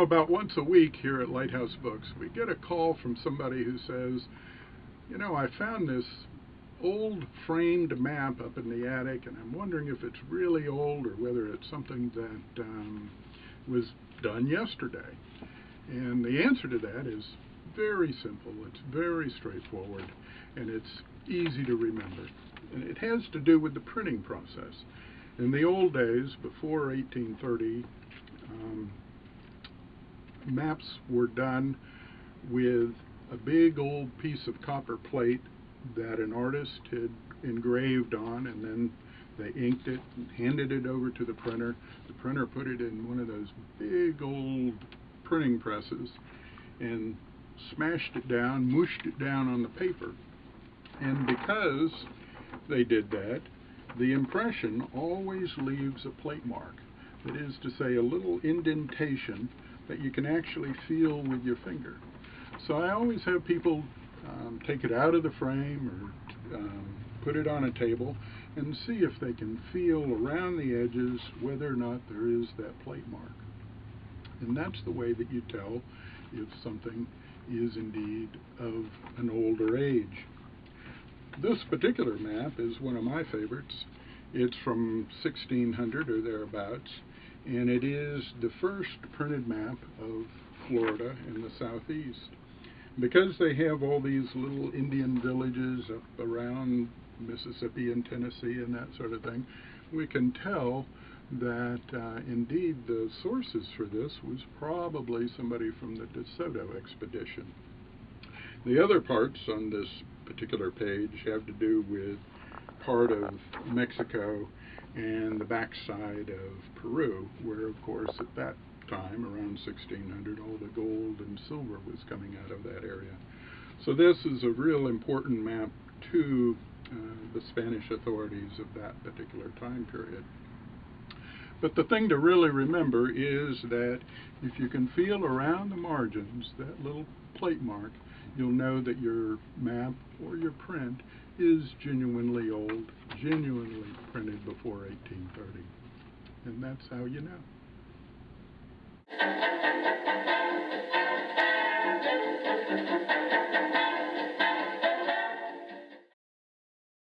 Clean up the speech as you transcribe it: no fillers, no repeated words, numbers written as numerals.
know, about once a week here at Lighthouse Books, we get a call from somebody who says, you know, I found this old framed map up in the attic, and I'm wondering if it's really old or whether it's something that was done yesterday. And the answer to that is very simple. It's very straightforward, and it's easy to remember. And it has to do with the printing process. In the old days, before 1830, maps were done with a big old piece of copper plate that an artist had engraved on, and then they inked it and handed it over to the printer. The printer put it in one of those big old printing presses and smashed it down, mushed it down on the paper. And because they did that, the impression always leaves a plate mark. That is to say, a little indentation that you can actually feel with your finger. So I always have people take it out of the frame or put it on a table and see if they can feel around the edges whether or not there is that plate mark. And that's the way that you tell if something is indeed of an older age. This particular map is one of my favorites. It's from 1600 or thereabouts, and it is the first printed map of Florida in the southeast. Because they have all these little Indian villages up around Mississippi and Tennessee and that sort of thing, we can tell that indeed the sources for this was probably somebody from the DeSoto expedition. The other parts on this particular page have to do with part of Mexico and the backside of Peru, where of course at that time, around 1600, all the gold and silver was coming out of that area. So this is a real important map to the Spanish authorities of that particular time period. But the thing to really remember is that if you can feel around the margins that little plate mark, you'll know that your map or your print is genuinely old, genuinely printed before 1830. And that's how you know.